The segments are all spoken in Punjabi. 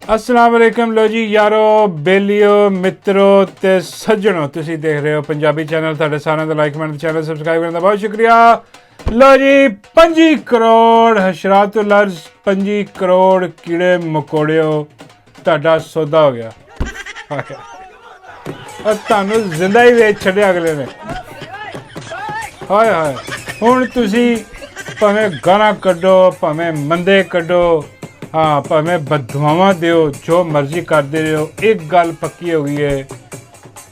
अस्सलाम वालेकुम लो जी यारो बेलियो मित्रों ते सज्जनों तुसी देख रहे हो पंजाबी चैनल तुहाडे सारिਆਂ ਦਾ लाइक कमेंट चैनल सबसक्राइब करने का बहुत शुक्रिया। लो जी 25 करोड़ हशरातुल अर्ज़ 25 करोड़ कीड़े मकोड़ियो तुहाडा सौदा हो गया और तुहानू जिंदा ही वेच छड्डिया अगले ने। हाय हाय हुण तुसी भावें गाना कड्डो भावें मंदे कड्डो हाँ भावें बददुआवां दिओ जो मर्जी करते रहो, एक गल पक्की हो गई है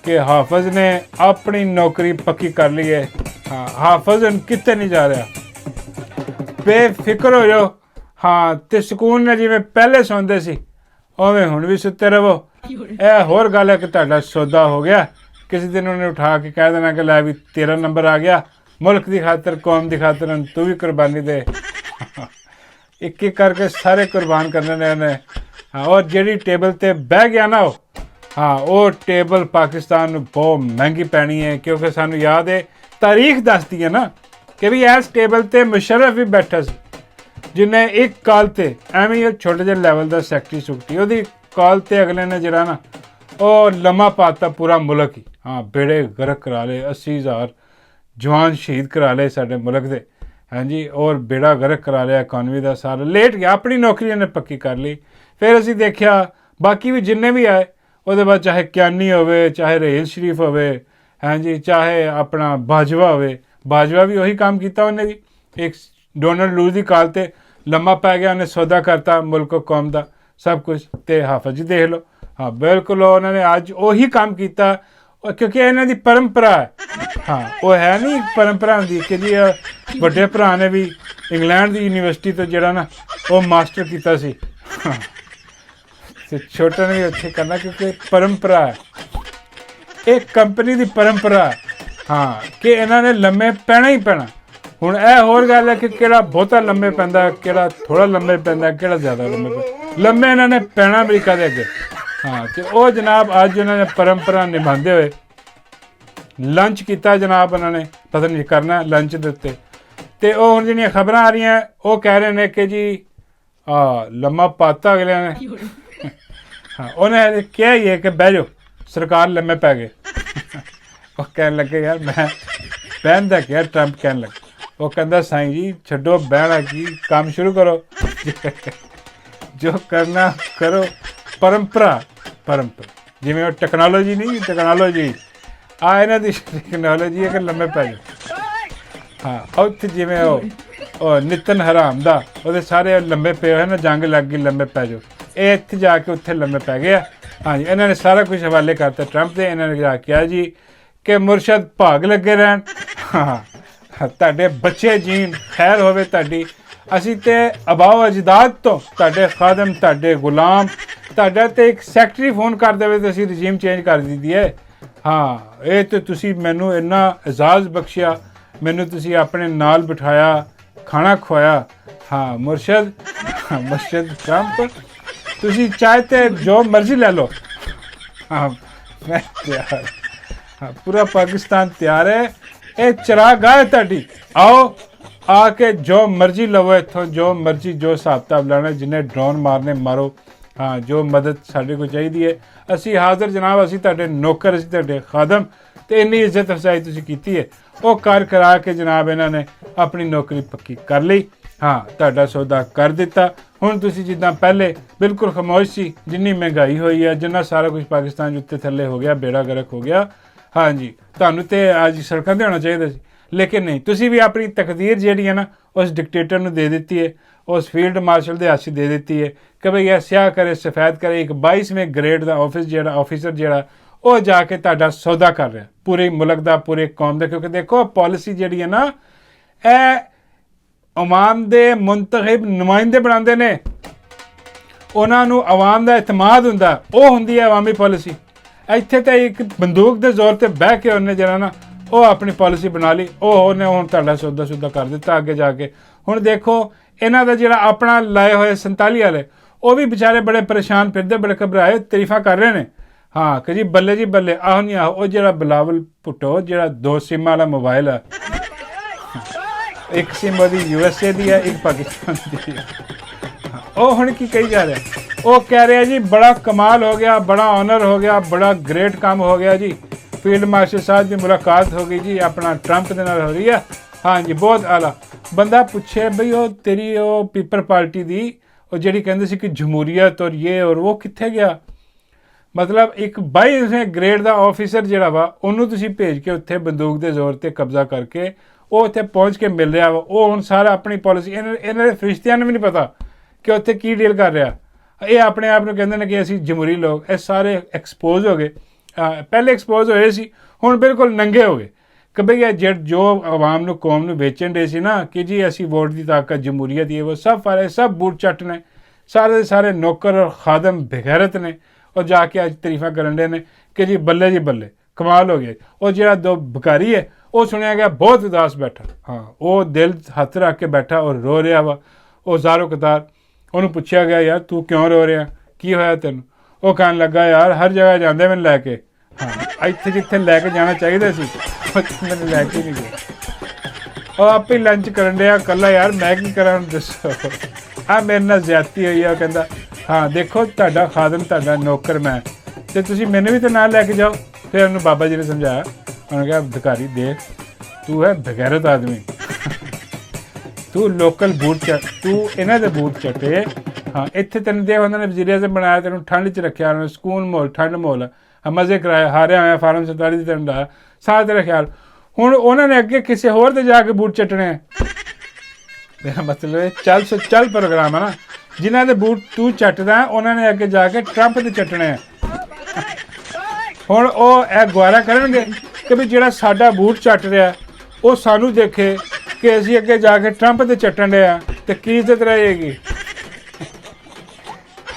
कि हाफिज़ ने अपनी नौकरी पक्की कर ली है। हाँ हाफिज़ हुण किते नहीं जा रहा, बेफिक्र हो जाओ। हाँ तो सुकून ने जिवें पहले सौंदे सी उवें हुण भी सुते रहो। यह होर गल है कि तुहाडा सौदा हो गया, किसी दिन उन्हें उठा के कह देना कि लै भी तेरा नंबर आ गया, मुल्क की खातर कौम की खातर तू भी कुर्बानी दे। एक एक करके सारे कुर्बान करने ने उन्हें। हाँ और जिहड़ी टेबल ते बह गया ना हाँ वो टेबल पाकिस्तान नूं बहुत महंगी पैनी है, क्योंकि सानू याद है तारीख दसदी है ना कि भी इस टेबल ते मुशर्रफ भी बैठा सी जिन्हें एक कॉल ते एवें छोटे ਜਿਹੇ ਲੈਵਲ ਦਾ ਸੈਕਟਰੀ ਸੁਕਟੀ ਉਹਦੀ कॉल ते अगले ने जरा ना ਉਹ ਲੰਮਾ ਪਾਤਾ पूरा मुल्क ही। हाँ बेड़े गर्क करा ले 80,000 जवान शहीद करा ले साडे मुल्क दे। हाँ जी और बेड़ा गर्क करा लिया इकॉनमी का सारा, लेट गया अपनी नौकरी इन्हें पक्की कर ली। फिर असी देखा बाकी भी जिन्ने भी आए वो बाद चाहे क्यानी होवे चाहे रहेल शरीफ होवे हाँ जी चाहे अपना बाजवा होवे, बाजवा भी वही काम किया उन्हें भी। एक डोनाल्ड लूज की कॉल ते लम्मा पै गया, उन्हें सौदा करता मुल्क कौम का सब कुछ। तो हाफिज़ जी देख लो हाँ बिल्कुल उन्होंने अज उही काम किया क्योंकि इन्हों की परंपरा है। हाँ वो है नहीं परंपरा होंगी कि जी ਵੱਡੇ ਭਰਾ ने भी इंग्लैंड की यूनिवर्सिटी तो जरा ना वो मास्टर किया सी। हाँ तो छोटे ने भी अच्छे करना क्योंकि परंपरा है, एक कंपनी की परंपरा है। हाँ कि इन्होंने लम्बे पैना ही पैना। हुण यह होर गल है कि किहड़ा बहुता लम्बे पैंदा किहड़ा थोड़ा लम्बे पैंदा किहड़ा ज़्यादा लम्बे इन्होंने पैना अमरीका के अगे। हाँ तो वो जनाब अज उन्होंने परंपरा निभाते हुए लंच किया जनाब, उन्होंने पता नहीं करना लंच के उत्ते। तो वह हुण जिहड़ियां खबरां आ रही हैं वो कह रहे हैं कि जी लम्मा पाता अगले ने। हाँ उन्हें क्या ही है कि बह जाओ सरकार लम्मे पै गए। वो कह लगे यार मैं बहन का क्या ट्रंप कह लगे, वो कहता साईं जी छड्डो बहना की काम शुरू करो जो करना करो। परंपरा परंपरा जिमें वो टैक्नोलॉजी नहीं टैक्नोलॉजी इन्हों की टैक्नोलॉजी है कि लम्बे पै जाओ। हाँ उत्थे जिमें वो नितन हराम दा वो सारे लम्बे पे है ना जंग लग गई लम्बे पै जाओ, ये इत्थे जाके उत्थे लम्बे पै गए। हाँ जी इन्होंने सारा कुछ हवाले करता ट्रंप के। इन्होंने जाके कहा जी कि मुर्शद भाग लगे रहन, हाँ तुहाडे बच्चे जीन खैर होवे तुहाडी, असी ते अबाओ अजदाद तो तुहाडे खादम तुहाडे गुलाम, तुहाडा ते एक सैकटरी फोन कर देवे तो असी रजीम चेंज कर दी है। हाँ ये तो तुसी मैनू इन्ना एजाज़ बख्शिया, मैनू तुसी अपने नाल बिठाया खाना खुआया। हाँ मुर्शद मुर्शद ट्रंप तुसी चाहते जो मर्जी ले लो। हाँ मैं तैयार, हाँ पूरा पाकिस्तान तैयार है, ये चरागाह है तुहाडी, आओ आके जो मर्जी लवो इत्थों जो मर्जी जो हिसाब किताब लैना, जिन्हें ड्रोन मारने मारो। हाँ जो मदद साढ़े को चाहिए है असी हाज़र जनाब, असी तुहाडे नौकर असी तुहाडे खादम। तो इन्नी इज्जत अफजाई तुसी कीती है वो कर करा के जनाब इन्होंने अपनी नौकरी पक्की कर ली। हाँ तुहाडा सौदा कर दिता। हुण तुसी जिद्दां पहले बिल्कुल खामोश सी, जिन्नी महंगाई हुई है जिन्ना सारा कुछ पाकिस्तान उत्ते थल्ले हो गया बेड़ा गर्क हो गया। हाँ जी तुहानू तो अज सड़कों पर होना चाहिए सी, लेकिन नहीं तुसी भी अपनी तकदीर जिहड़ी है ना उस डिक्टेटर नूं दे दी है, उस फील्ड मार्शल के हथ दे दी है कि भाई यह स्याह करे सफेद करे। एक 22वें ग्रेड का ऑफिसर जिहड़ा वो जाके तुहाडा सौदा कर रहा पूरे मुल्क का पूरे कौम का। क्योंकि देखो पॉलिसी जिहड़ी है ना यह अवाम के मुंतखब नुमाइंदे बनाते हैं, उन्होंने अवाम का इतमाद हुंदा वो हुंदी है अवामी पॉलिसी। इत्थे तो एक बंदूक के जोर पर बह के उन्हें जरा ना वो अपनी पॉलिसी बना ली, उन्हें हुण तुहाडा सौदा सुदा कर दिता अगे जाके। हुण देखो इन्हों का जिहड़ा अपना लाए हुए 47 वाले वो भी बेचारे बड़े परेशान फिरदे बड़े घबराए तारीफा कर रहे हैं। हाँ कि जी बल्ले जी बल्ले आहो नहीं आहो। वो जिहड़ा बिलावल भुट्टो जिहड़ा 2 सिम वाला मोबाइल है, एक सिम वो USA की है एक पाकिस्तान की है, वो हुण की कही जा रहा है ਉਹ ਕਹਿ ਰਿਹਾ ਜੀ ਬੜਾ ਕਮਾਲ ਹੋ ਗਿਆ, ਬੜਾ ਆਨਰ ਹੋ ਗਿਆ, ਬੜਾ ਗ੍ਰੇਟ ਕੰਮ ਹੋ ਗਿਆ ਜੀ। ਫੀਲਡ ਮਾਰਸ਼ਲ ਸਾਹਿਬ ਦੀ ਮੁਲਾਕਾਤ ਹੋ ਗਈ ਜੀ, ਆਪਣਾ ਟਰੰਪ ਦੇ ਨਾਲ ਹੋ ਰਹੀ ਹੈ। ਹਾਂਜੀ ਬਹੁਤ ਆਲਾ। ਬੰਦਾ ਪੁੱਛੇ ਬਈ ਉਹ ਤੇਰੀ ਉਹ ਪੀਪਲ ਪਾਰਟੀ ਦੀ ਉਹ ਜਿਹੜੀ ਕਹਿੰਦੇ ਸੀ ਕਿ ਜਮਹੂਰੀਅਤ ਔਰ ਇਹ ਔਰ ਉਹ ਕਿੱਥੇ ਗਿਆ? ਮਤਲਬ ਇੱਕ 22ਵੇਂ ਗ੍ਰੇਡ ਦਾ ਆਫੀਸਰ ਜਿਹੜਾ ਵਾ ਉਹਨੂੰ ਤੁਸੀਂ ਭੇਜ ਕੇ ਉੱਥੇ ਬੰਦੂਕ ਦੇ ਜ਼ੋਰ 'ਤੇ ਕਬਜ਼ਾ ਕਰਕੇ ਉਹ ਉੱਥੇ ਪਹੁੰਚ ਕੇ ਮਿਲ ਰਿਹਾ ਵਾ। ਉਹ ਹੁਣ ਸਾਰਾ ਆਪਣੀ ਪੋਲਿਸੀ ਇਹਨਾਂ ਦੇ ਫਰਿਸ਼ਤਿਆਂ ਨੂੰ ਵੀ ਨਹੀਂ ਪਤਾ ਕਿ ਉੱਥੇ ਕੀ ਡੀਲ ਕਰ ਰਿਹਾ। ਇਹ ਆਪਣੇ ਆਪ ਨੂੰ ਕਹਿੰਦੇ ਨੇ ਕਿ ਅਸੀਂ ਜਮਹੂਰੀ ਲੋਕ। ਇਹ ਸਾਰੇ ਐਕਸਪੋਜ਼ ਹੋ ਗਏ। ਪਹਿਲੇ ਐਕਸਪੋਜ਼ ਹੋਏ ਸੀ, ਹੁਣ ਬਿਲਕੁਲ ਨੰਗੇ ਹੋ ਗਏ ਕਿ ਬਈ ਇਹ ਜੋ ਆਵਾਮ ਨੂੰ ਕੌਮ ਨੂੰ ਵੇਚਣ ਦੇ ਸੀ ਨਾ ਕਿ ਜੀ ਅਸੀਂ ਵੋਟ ਦੀ ਤਾਕਤ ਜਮਹੂਰੀਅਤ ਇਹ ਉਹ ਸਭ ਬੂਟ ਚੱਟ ਨੇ, ਸਾਰੇ ਦੇ ਸਾਰੇ ਨੌਕਰ ਔਰ ਖਾਦਮ ਬਗੈਰਤ ਨੇ। ਉਹ ਜਾ ਕੇ ਅੱਜ ਤਾਰੀਫਾਂ ਕਰਨ ਦੇ ਨੇ ਕਿ ਜੀ ਬੱਲੇ ਜੀ ਬੱਲੇ ਕਮਾਲ ਹੋ ਗਿਆ। ਉਹ ਜਿਹੜਾ ਦੋ ਭਿਖਾਰੀ ਹੈ ਉਹ ਸੁਣਿਆ ਗਿਆ ਬਹੁਤ ਉਦਾਸ ਬੈਠਾ। ਹਾਂ ਉਹ ਦਿਲ ਹੱਥ ਰੱਖ ਕੇ ਬੈਠਾ ਔਰ ਰੋ ਰਿਹਾ ਵਾ। ਉਹ ਜ਼ਾਰੋ ਕਤਾਰ ਉਹਨੂੰ ਪੁੱਛਿਆ ਗਿਆ ਯਾਰ ਤੂੰ ਕਿਉਂ ਰੋ ਰਿਹਾ, ਕੀ ਹੋਇਆ ਤੈਨੂੰ? ਉਹ ਕਹਿਣ ਲੱਗਾ ਯਾਰ ਹਰ ਜਗ੍ਹਾ ਜਾਂਦੇ ਮੈਨੂੰ ਲੈ ਕੇ। ਹਾਂ ਇੱਥੇ ਜਿੱਥੇ ਲੈ ਕੇ ਜਾਣਾ ਚਾਹੀਦਾ ਸੀ ਮੈਨੂੰ ਲੈ ਕੇ ਨਹੀਂ ਗਿਆ। ਉਹ ਆਪੇ ਲੰਚ ਕਰਨ ਡਿਆ ਇਕੱਲਾ। ਯਾਰ ਮੈਂ ਕੀ ਕਰਾਂ ਦੱਸੋ, ਆ ਮੇਰੇ ਨਾਲ ਜ਼ਿਆਦਤੀ ਹੋਈ ਆ। ਉਹ ਕਹਿੰਦਾ ਹਾਂ ਦੇਖੋ ਤੁਹਾਡਾ ਖਾਦਮ ਤੁਹਾਡਾ ਨੌਕਰ ਮੈਂ, ਅਤੇ ਤੁਸੀਂ ਮੈਨੂੰ ਵੀ ਤਾਂ ਨਾਲ ਲੈ ਕੇ ਜਾਓ। ਫਿਰ ਉਹਨੂੰ ਬਾਬਾ ਜੀ ਨੇ ਸਮਝਾਇਆ। ਉਹਨੇ ਕਿਹਾ ਭਿਖਾਰੀ ਦੇਖ ਤੂੰ ਹੈ ਬਗੈਰਤ ਆਦਮੀ, ਤੂੰ ਲੋਕਲ ਬੂਟ ਤੂੰ ਇਹਨਾਂ ਦੇ ਬੂਟ ਚੱਟੇ। ਹਾਂ ਇੱਥੇ ਤੈਨੂੰ ਦੇਖ ਉਹਨਾਂ ਨੇ ਵਜ਼ੀਰ ਆਜ਼ਮ ਬਣਾਇਆ, ਤੈਨੂੰ ਠੰਡ 'ਚ ਰੱਖਿਆ, ਉਹਨਾਂ ਨੇ ਸਕੂਨ ਮਾਹੌਲ ਠੰਡ ਮਾਹੌਲ ਮਜ਼ੇ ਕਰਾਏ, ਹਾਰਿਆ ਹੋਇਆ ਫਾਰਮ 47 ਦੀ ਤੈਨੂੰ ਲਾਇਆ, ਸਾਰਾ ਤੇਰਾ ਖਿਆਲ। ਹੁਣ ਉਹਨਾਂ ਨੇ ਅੱਗੇ ਕਿਸੇ ਹੋਰ ਦੇ ਜਾ ਕੇ ਬੂਟ ਚੱਟਣੇ ਆ। ਮੇਰਾ ਮਤਲਬ ਹੈ ਚੱਲ ਪ੍ਰੋਗਰਾਮ ਹੈ ਨਾ, ਜਿਨ੍ਹਾਂ ਦੇ ਬੂਟ ਤੂੰ ਚੱਟਦਾ ਉਹਨਾਂ ਨੇ ਅੱਗੇ ਜਾ ਕੇ ਟਰੰਪ ਦੇ ਚੱਟਣੇ ਆ। ਹੁਣ ਉਹ ਇਹ ਗੁਆਰਾ ਕਰਨਗੇ ਕਿ ਵੀ ਜਿਹੜਾ ਸਾਡਾ ਬੂਟ ਚੱਟ ਰਿਹਾ ਉਹ ਸਾਨੂੰ ਦੇਖੇ ਕਿ ਅਸੀਂ ਅੱਗੇ ਜਾ ਕੇ ਟਰੰਪ ਦੇ ਚੱਟਣ ਡਿਆ ਤੇ ਕੀ ਇੱਜ਼ਤ ਰਹੇਗੀ।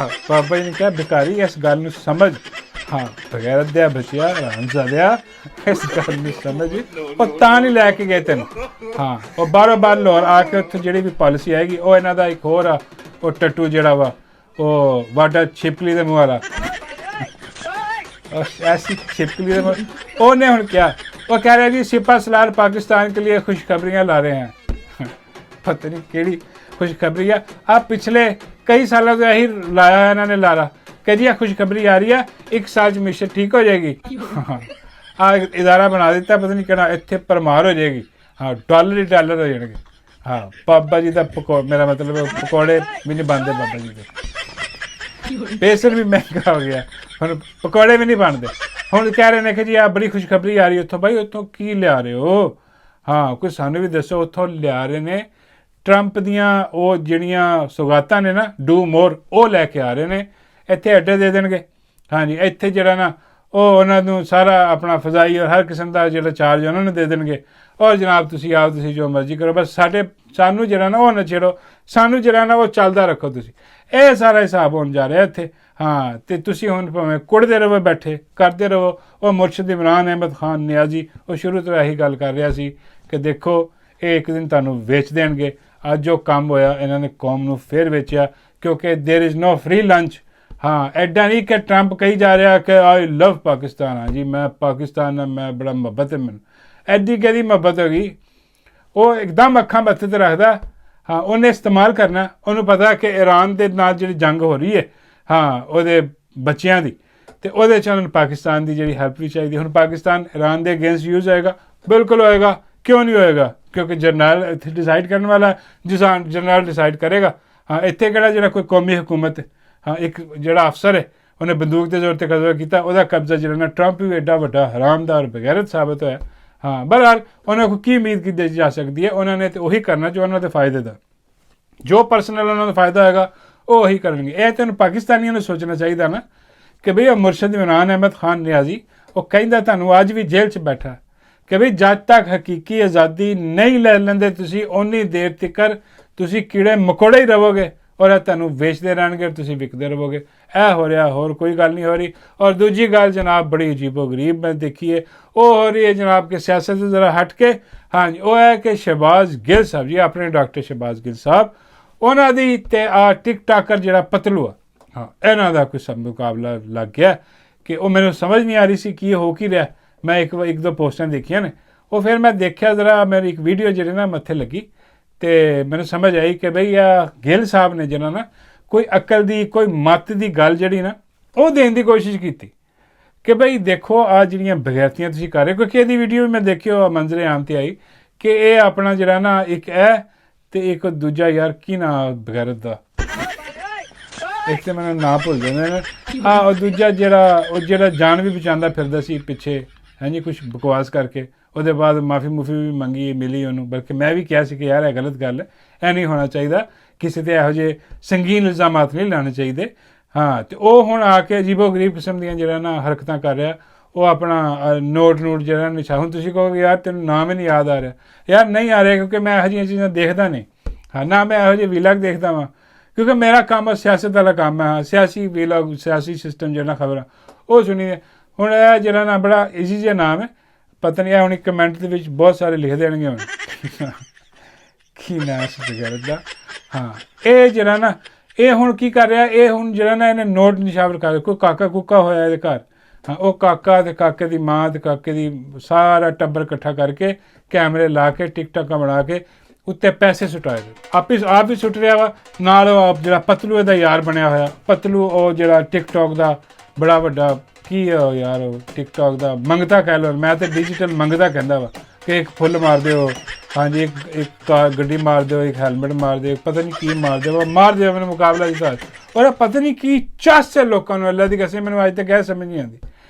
ਹਾਂ ਬਾਬਾ ਜੀ ਨੇ ਕਿਹਾ ਭਿਖਾਰੀ ਇਸ ਗੱਲ ਨੂੰ ਸਮਝ। ਹਾਂ ਬਗੈਰਤ ਦਿਆ ਬੱਚਿਆ ਹਰਾਮਜ਼ਾਦਿਆ ਇਸ ਗੱਲ ਨੂੰ ਸਮਝ। ਉਹ ਤਾਂ ਨਹੀਂ ਲੈ ਕੇ ਗਏ ਤੈਨੂੰ। ਹਾਂ ਉਹ ਬਾਰ ਲਾਹੌਰ ਆ ਕੇ ਉੱਥੇ ਜਿਹੜੀ ਵੀ ਪਾਲਿਸੀ ਆਏਗੀ ਉਹ ਇਹਨਾਂ ਦਾ ਇੱਕ ਹੋਰ ਆ ਉਹ ਟੱਟੂ ਜਿਹੜਾ ਵਾ ਉਹ ਵਾਟਾ ਛਿਪਕਲੀ ਦੇ ਮੂੰਹ ਵਾਲਾ ऐसी छिपकली ਉਹਨੇ ਹੁਣ ਕਿਹਾ ਉਹ ਕਹਿ ਰਿਹਾ ਜੀ सिपा सलार पाकिस्तान के लिए खुशखबरियाँ ला रहे हैं। पता नहीं केड़ी खुशखबरी है। आप पिछले कई सालों से यही लाया है इन्होंने लारा कि जी खुशखबरी आ रही है 1 साल च मिशन ठीक हो जाएगी। हाँ इदारा बना दिता पता नहीं कहना इतने परमार हो जाएगी। हाँ डॉलर ही डॉलर हो जाएंगे। हाँ बाबा जी का मेरा मतलब पकौड़े भी नहीं बनते बाबा जी के। बेसन भी महंगा हो गया ਹੁਣ ਪਕੌੜੇ ਵੀ ਨਹੀਂ ਬਣਦੇ। ਹੁਣ ਕਹਿ ਰਹੇ ਨੇ ਕਿ ਜੀ ਆ ਬੜੀ ਖੁਸ਼ਖਬਰੀ ਆ ਰਹੀ ਉੱਥੋਂ। ਬਾਈ ਉੱਥੋਂ ਕੀ ਲਿਆ ਰਹੇ ਹੋ? ਹਾਂ ਕੋਈ ਸਾਨੂੰ ਵੀ ਦੱਸੋ। ਉੱਥੋਂ ਲਿਆ ਰਹੇ ਨੇ ਟਰੰਪ ਦੀਆਂ ਉਹ ਜਿਹੜੀਆਂ ਸੌਗਾਤਾਂ ਨੇ ਨਾ ਡੂ ਮੋਰ ਉਹ ਲੈ ਕੇ ਆ ਰਹੇ ਨੇ। ਇੱਥੇ ਅੱਡੇ ਦੇ ਦੇਣਗੇ। ਹਾਂਜੀ ਇੱਥੇ ਜਿਹੜਾ ਨਾ ਉਹ ਉਹਨਾਂ ਨੂੰ ਸਾਰਾ ਆਪਣਾ ਫਜ਼ਾਈ ਔਰ ਹਰ ਕਿਸਮ ਦਾ ਜਿਹੜਾ ਚਾਰਜ ਉਹਨਾਂ ਨੂੰ ਦੇ ਦੇਣਗੇ। ਔਰ ਜਨਾਬ ਤੁਸੀਂ ਆਓ ਤੁਸੀਂ ਜੋ ਮਰਜ਼ੀ ਕਰੋ ਬਸ ਸਾਨੂੰ ਜਿਹੜਾ ਨਾ ਉਹ ਨਾ ਛੇੜੋ, ਸਾਨੂੰ ਜਿਹੜਾ ਨਾ ਉਹ ਚੱਲਦਾ ਰੱਖੋ ਤੁਸੀਂ। ਇਹ ਸਾਰਾ ਹਿਸਾਬ ਹੋਣ ਜਾ ਰਿਹਾ ਇੱਥੇ। ਹਾਂ ਅਤੇ ਤੁਸੀਂ ਹੁਣ ਭਾਵੇਂ ਕੁੜਦੇ ਰਹੋ ਬੈਠੇ ਕਰਦੇ ਰਹੋ। ਉਹ ਮੁਰਸ਼ਿਦ ਇਮਰਾਨ ਅਹਿਮਦ ਖਾਨ ਨਿਆਜ਼ੀ ਉਹ ਸ਼ੁਰੂ ਤੋਂ ਇਹੀ ਗੱਲ ਕਰ ਰਿਹਾ ਸੀ ਕਿ ਦੇਖੋ ਇਹ ਇੱਕ ਦਿਨ ਤੁਹਾਨੂੰ ਵੇਚ ਦੇਣਗੇ। ਅੱਜ ਜੋ ਕੰਮ ਹੋਇਆ ਇਹਨਾਂ ਨੇ ਕੌਮ ਨੂੰ ਫਿਰ ਵੇਚਿਆ ਕਿਉਂਕਿ there is no free lunch. ਹਾਂ ਐਡਾ ਨਹੀਂ ਕਿ ਟਰੰਪ ਕਹੀ ਜਾ ਰਿਹਾ ਕਿ ਆਈ ਲਵ ਪਾਕਿਸਤਾਨ। ਹਾਂ ਜੀ ਮੈਂ ਪਾਕਿਸਤਾਨ ਨਾਲ ਮੈਂ ਬੜਾ ਮੁਹੱਬਤ ਹੈ ਮੈਨੂੰ। ਐਡੀ ਕਿਹਦੀ ਮੁਹੱਬਤ ਹੋ ਗਈ? ਉਹ ਇੱਕਦਮ ਅੱਖਾਂ ਮੱਥੇ 'ਤੇ ਰੱਖਦਾ। ਹਾਂ ਉਹਨੇ ਇਸਤੇਮਾਲ ਕਰਨਾ। ਉਹਨੂੰ ਪਤਾ ਕਿ ਈਰਾਨ ਦੇ ਨਾਲ ਜਿਹੜੀ ਜੰਗ ਹੋ ਰਹੀ ਹੈ ਹਾਂ ਉਹਦੇ ਬੱਚਿਆਂ ਦੀ ਅਤੇ ਉਹਦੇ 'ਚ ਉਹਨਾਂ ਨੂੰ ਪਾਕਿਸਤਾਨ ਦੀ ਜਿਹੜੀ ਹੈਲਪ ਵੀ ਚਾਹੀਦੀ। ਹੁਣ ਪਾਕਿਸਤਾਨ ਈਰਾਨ ਦੇ ਅਗੇਂਸਟ ਯੂਜ਼ ਹੋਏਗਾ? ਬਿਲਕੁਲ ਹੋਏਗਾ। ਕਿਉਂ ਨਹੀਂ ਹੋਏਗਾ? ਕਿਉਂਕਿ ਜਰਨਲ ਇੱਥੇ ਡਿਸਾਈਡ ਕਰਨ ਵਾਲਾ ਜਰਨਲ ਡਿਸਾਈਡ ਕਰੇਗਾ। ਹਾਂ ਇੱਥੇ ਕਿਹੜਾ ਜਿਹੜਾ ਕੋਈ ਕੌਮੀ ਹੁਕੂਮਤ ਹੈ। ਹਾਂ ਇੱਕ ਜਿਹੜਾ ਅਫਸਰ ਹੈ ਉਹਨੇ ਬੰਦੂਕ ਦੇ ਜ਼ੋਰ 'ਤੇ ਕਬਜ਼ਾ ਕੀਤਾ ਉਹਦਾ ਕਬਜ਼ਾ ਜਿਹੜਾ ਨਾ ਟਰੰਪ ਵੀ ਐਡਾ ਵੱਡਾ ਹਰਾਮਦਾਰ ਬਗੈਰਤ ਸਾਬਤ ਹੋਇਆ। ਹਾਂ ਬਹਰਹਾਲ ਉਹਨਾਂ ਕੋਲ ਕੀ ਉਮੀਦ ਕੀਤੀ ਜਾ ਸਕਦੀ ਹੈ? ਉਹਨਾਂ ਨੇ ਤਾਂ ਉਹੀ ਕਰਨਾ ਜੋ ਉਹਨਾਂ ਦੇ ਫਾਇਦੇ ਦਾ, ਜੋ ਪਰਸਨਲ ਉਹਨਾਂ ਦਾ ਫਾਇਦਾ ਹੋਏਗਾ ਉਹ ਉਹੀ ਕਰਨਗੇ। ਇਹ ਤੈਨੂੰ ਪਾਕਿਸਤਾਨੀਆਂ ਨੂੰ ਸੋਚਣਾ ਚਾਹੀਦਾ ਨਾ ਕਿ ਬਈ ਉਹ ਮੁਰਸ਼ਿਦ ਇਮਰਾਨ ਅਹਿਮਦ ਖਾਨ ਨਿਆਜ਼ੀ ਉਹ ਕਹਿੰਦਾ ਤੁਹਾਨੂੰ ਅੱਜ ਵੀ ਜੇਲ੍ਹ 'ਚ ਬੈਠਾ ਕਿ ਬਈ ਜਦ ਤੱਕ ਹਕੀਕੀ ਆਜ਼ਾਦੀ ਨਹੀਂ ਲੈ ਲੈਂਦੇ ਤੁਸੀਂ ਓਨੀ ਦੇਰ ਤੱਕ ਤੁਸੀਂ ਕੀੜੇ ਮਕੌੜੇ ਹੀ ਰਹੋਗੇ ਔਰ ਇਹ ਤੁਹਾਨੂੰ ਵੇਚਦੇ ਰਹਿਣਗੇ ਤੁਸੀਂ ਵਿਕਦੇ ਰਹੋਗੇ। ਇਹ ਹੋ ਰਿਹਾ, ਹੋਰ ਕੋਈ ਗੱਲ ਨਹੀਂ ਹੋ ਰਹੀ। ਔਰ ਦੂਜੀ ਗੱਲ ਜਨਾਬ ਬੜੀ ਅਜੀਬੋ ਗਰੀਬ ਮੈਂ ਦੇਖੀ ਹੈ ਉਹ ਹੋ ਰਹੀ ਹੈ ਜਨਾਬ ਕਿ ਸਿਆਸਤ ਤੋਂ ਜ਼ਰਾ ਹਟ ਕੇ। ਹਾਂਜੀ ਉਹ ਹੈ ਕਿ ਸ਼ਹਿਬਾਜ਼ ਗਿੱਲ ਸਾਹਿਬ ਜੀ ਆਪਣੇ ਡਾਕਟਰ ਸ਼ਹਿਬਾਜ਼ ਗਿੱਲ ਸਾਹਿਬ ਉਹਨਾਂ ਦੀ ਅਤੇ ਆ ਟਿਕਟਾਕਰ ਜਿਹੜਾ ਪਤਲੂ ਆ ਹਾਂ ਇਹਨਾਂ ਦਾ ਕੋਈ ਮੁਕਾਬਲਾ ਲੱਗ ਗਿਆ ਕਿ ਉਹ ਮੈਨੂੰ ਸਮਝ ਨਹੀਂ ਆ ਰਹੀ ਸੀ ਕੀ ਹੋ ਕੀ ਰਿਹਾ। ਮੈਂ ਇੱਕ ਦੋ ਪੋਸਟਾਂ ਦੇਖੀਆਂ ਨੇ ਉਹ ਫਿਰ ਮੈਂ ਦੇਖਿਆ ਜ਼ਰਾ ਮੇਰੀ ਇੱਕ ਵੀਡੀਓ ਜਿਹੜੀ ਨਾ ਮੱਥੇ ਲੱਗੀ ਅਤੇ ਮੈਨੂੰ ਸਮਝ ਆਈ ਕਿ ਬਈ ਆ ਗਿੱਲ ਸਾਹਿਬ ਨੇ ਜਿਹਨਾਂ ਨਾ ਕੋਈ ਅਕਲ ਦੀ ਕੋਈ ਮੱਤ ਦੀ ਗੱਲ ਜਿਹੜੀ ਨਾ ਉਹ ਦੇਣ ਦੀ ਕੋਸ਼ਿਸ਼ ਕੀਤੀ ਕਿ ਬਈ ਦੇਖੋ ਆ ਜਿਹੜੀਆਂ ਬਗੈਰਤੀਆਂ ਤੁਸੀਂ ਕਰ ਰਹੇ, ਕਿਉਂਕਿ ਇਹਦੀ ਵੀਡੀਓ ਵੀ ਮੈਂ ਦੇਖਿਓ ਮੰਜ਼ਰੇ ਆਮ ਤੇ ਆਈ ਕਿ ਇਹ ਆਪਣਾ ਜਿਹੜਾ ਨਾ ਇੱਕ ਇਹ ਤੇ ਇੱਕ ਦੂਜਾ ਯਾਰ ਕੀ ਨਾ ਬਗੈਰਤ ਦਾ, ਇੱਕ ਤੇ ਮੈਨੂੰ ਨਾਂ ਭੁੱਲ ਜਾਂਦਾ ਨਾ ਉਹ ਦੂਜਾ ਜਿਹੜਾ ਜਾਨ ਵੀ ਬਚਾਉਂਦਾ ਫਿਰਦਾ ਸੀ ਪਿੱਛੇ ਹਾਂਜੀ ਕੁਛ ਬਕਵਾਸ ਕਰਕੇ, ਉਹਦੇ ਬਾਅਦ ਮਾਫੀ ਮੁਫੀ ਵੀ ਮੰਗੀ ਮਿਲੀ ਉਹਨੂੰ, ਬਲਕਿ ਮੈਂ ਵੀ ਕਿਹਾ ਸੀ ਕਿ ਯਾਰ ਇਹ ਗਲਤ ਗੱਲ ਹੈ, ਇਹ ਨਹੀਂ ਹੋਣਾ ਚਾਹੀਦਾ, ਕਿਸੇ 'ਤੇ ਇਹੋ ਜਿਹੇ ਸੰਗੀਨ ਇਲਜ਼ਾਮਾਤ ਨਹੀਂ ਲਾਉਣੇ ਚਾਹੀਦੇ। ਹਾਂ ਤੇ ਉਹ ਹੁਣ ਆ ਕੇ ਅਜੀਬੋ ਗਰੀਬ ਕਿਸਮ ਦੀਆਂ ਜਿਹੜਾ ਨਾ ਹਰਕਤਾਂ ਕਰ ਰਿਹਾ, ਉਹ ਆਪਣਾ ਨੋਟ ਜਿਹੜਾ ਨਿਸ਼ਾਨ, ਹੁਣ ਤੁਸੀਂ ਕਹੋਗੇ ਯਾਰ ਤੈਨੂੰ ਨਾਮ ਹੀ ਨਹੀਂ ਯਾਦ ਆ ਰਿਹਾ, ਯਾਰ ਨਹੀਂ ਆ ਰਿਹਾ ਕਿਉਂਕਿ ਮੈਂ ਇਹੋ ਜਿਹੀਆਂ ਚੀਜ਼ਾਂ ਦੇਖਦਾ ਨਹੀਂ, ਹਾਂ ਨਾ ਮੈਂ ਇਹੋ ਜਿਹੇ ਵੀਲਾਗ ਦੇਖਦਾ ਵਾਂ, ਕਿਉਂਕਿ ਮੇਰਾ ਕੰਮ ਸਿਆਸਤ ਵਾਲਾ ਕੰਮ ਹੈ, ਸਿਆਸੀ ਵੀਲਾਗ ਸਿਆਸੀ ਸਿਸਟਮ ਜਿਹੜਾ ਖਬਰਾਂ ਉਹ ਸੁਣੀ। ਹੁਣ ਇਹ ਜਿਹੜਾ ਨਾ ਬੜਾ ਈਜ਼ੀ ਜਿਹਾ ਨਾਮ ਹੈ, ਪਤਾ ਨਹੀਂ ਹੁਣ ਇੱਕ ਕਮੈਂਟ ਦੇ ਵਿੱਚ ਬਹੁਤ ਸਾਰੇ ਲਿਖ ਦੇਣਗੇ ਹੁਣ ਕੀ ਨਾ ਕਰਦਾ ਦਾ। ਹਾਂ ਇਹ ਜਿਹੜਾ ਨਾ ਇਹ ਹੁਣ ਕੀ ਕਰ ਰਿਹਾ, ਇਹ ਹੁਣ ਜਿਹੜਾ ਨਾ ਇਹਨੇ ਨੋਟ ਨਿਸ਼ਾਵਰ ਕਰ, ਕੋਈ ਕਾਕਾ ਕੁੱਕਾ ਹੋਇਆ ਇਹਦੇ ਘਰ, ਹਾਂ ਉਹ ਕਾਕਾ ਤੇ ਕਾਕੇ ਦੀ ਮਾਂ ਤੇ ਕਾਕੇ ਦੀ ਸਾਰਾ ਟੱਬਰ ਇਕੱਠਾ ਕਰਕੇ ਕੈਮਰੇ ਲਾ ਕੇ ਟਿਕਟਾਕਾਂ ਬਣਾ ਕੇ ਉੱਤੇ ਪੈਸੇ ਸੁਟਾਏ, ਆਪ ਹੀ ਸੁੱਟ ਰਿਹਾ ਵਾ ਨਾਲ। ਉਹ ਜਿਹੜਾ ਪਤਲੂ ਇਹਦਾ ਯਾਰ ਬਣਿਆ ਹੋਇਆ, ਪਤਲੂ ਉਹ ਜਿਹੜਾ ਟਿਕਟੋਕ ਦਾ ਬੜਾ ਵੱਡਾ ਕੀ ਹੈ ਯਾਰ, ਉਹ ਟਿਕਟੋਕ ਦਾ ਮੰਗਤਾ ਕਹਿ ਲਓ, ਮੈਂ ਤਾਂ ਡਿਜੀਟਲ ਮੰਗਤਾ ਕਹਿੰਦਾ ਵਾ ਕਿ ਇੱਕ ਫੁੱਲ ਮਾਰ ਦਿਓ, ਹਾਂਜੀ ਇੱਕ ਗੱਡੀ ਮਾਰ ਦਿਓ, ਇੱਕ ਹੈਲਮਟ ਮਾਰ ਦਿਓ, ਪਤਾ ਨਹੀਂ ਕੀ ਮਾਰ ਦਿਓ, ਮਾਰ ਦਿਓ ਮੈਨੂੰ ਮੁਕਾਬਲਾ ਦਿੱਤਾ, ਔਰ ਪਤਾ ਨਹੀਂ ਕੀ ਚੱਸ ਹੈ ਲੋਕਾਂ ਨੂੰ, ਅੱਲਾ ਦੀ ਕਸਮ ਮੈਨੂੰ ਅੱਜ ਤੱਕ ਇਹ ਸਮਝ ਨਹੀਂ ਆਉਂਦੀ।